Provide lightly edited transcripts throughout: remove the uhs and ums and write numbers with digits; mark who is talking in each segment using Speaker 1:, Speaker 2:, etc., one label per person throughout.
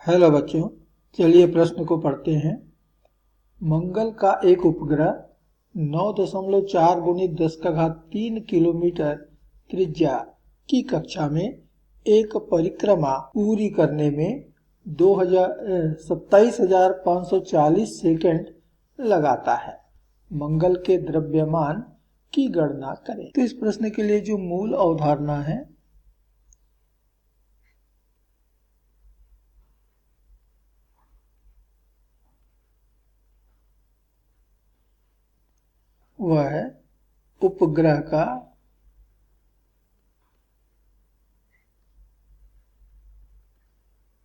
Speaker 1: Hello बच्चों, चलिए प्रश्न को पढ़ते हैं। मंगल का एक उपग्रह 9.4 गुणित 10 का घात 3 किलोमीटर त्रिज्या की कक्षा में एक परिक्रमा पूरी करने में 27,540 सेकंड लगाता है। मंगल के द्रव्यमान की गणना करें। तो इस प्रश्न के लिए जो मूल अवधारणा है वह है उपग्रह का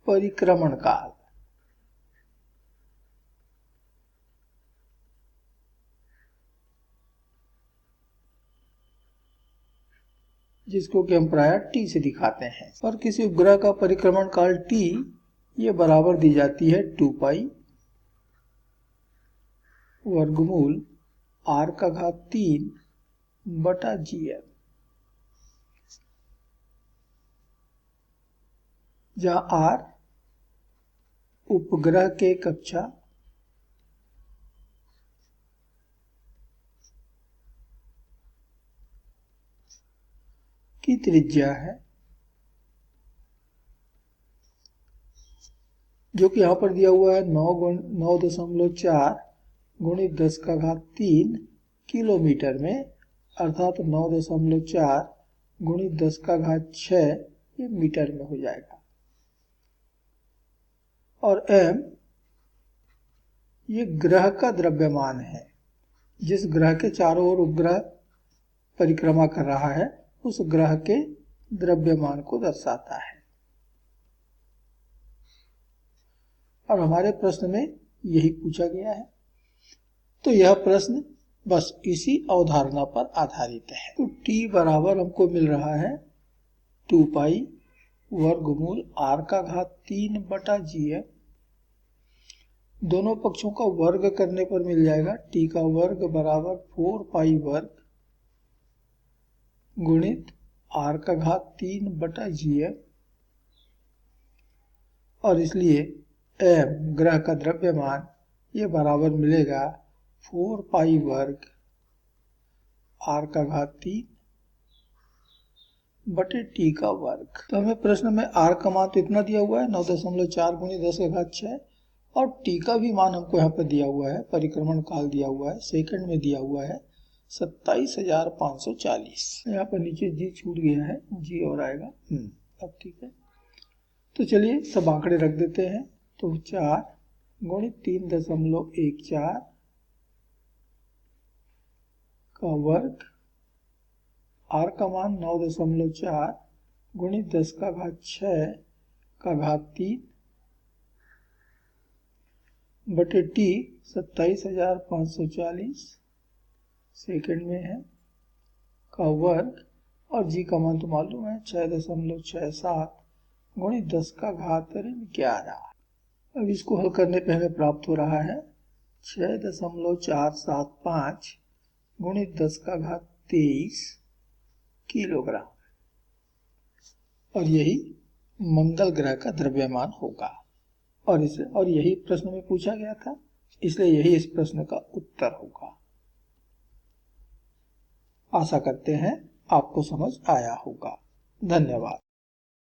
Speaker 1: परिक्रमण काल। जिसको कि हम प्राय टी से दिखाते हैं। और किसी उपग्रह का परिक्रमण काल टी ये बराबर दी जाती है 2 पाई वर्गमूल r का घात 3 बटा gm, जहां r उपग्रह के कक्षा की त्रिज्या है, जो कि यहां पर दिया हुआ है 9.4 गुणित 10 का घात 3 किलोमीटर में, अर्थात 9.4 गुणित 10 का घात 6 ये मीटर में हो जाएगा। और m ये ग्रह का द्रव्यमान है। जिस ग्रह के चारों ओर उपग्रह परिक्रमा कर रहा है उस ग्रह के द्रव्यमान को दर्शाता है। और हमारे प्रश्न में यही पूछा गया है। तो यह प्रश्न बस इसी अवधारणा पर आधारित है। तो t बराबर हमको मिल रहा है 2 पाई वर्गमूल r का घात 3 बटा gm। दोनों पक्षों का वर्ग करने पर मिल जाएगा t का वर्ग बराबर 4 पाई वर्ग गुणित r का घात 3 बटा gm। और इसलिए m ग्रह का द्रव्यमान ये बराबर मिलेगा 4 पाई वर्ग r का घात 3 बटे t का वर्ग। तो हमें प्रश्न में r का मान तो इतना दिया हुआ है 9.4 गुणित 10 का घात 6, और t का भी मान हमको यहाँ पर दिया हुआ है, परिक्रमण काल दिया हुआ है, सेकंड में दिया हुआ है 27,540। यहाँ पर नीचे g छूट गया है, g और आएगा। अब ठीक है। तो चलिए सब आंकड़े रख देते हैं। तो 4 गुणित 3.14 का वर्ग, r का मान 9.4 गुणित 10 का घात 6 का घात 3 बटे t 27,540 सेकंड में है का वर्ग, और g का मान तो मालूम है 6.67 गुणित 10 का घात 11। अब इसको हल करने पे हमें प्राप्त हो रहा है 6.475 गुणित 10 का घात 23 किलोग्राम। और यही मंगल ग्रह का द्रव्यमान होगा। और यही प्रश्न में पूछा गया था, इसलिए यही इस प्रश्न का उत्तर होगा। आशा करते हैं आपको समझ आया होगा। धन्यवाद।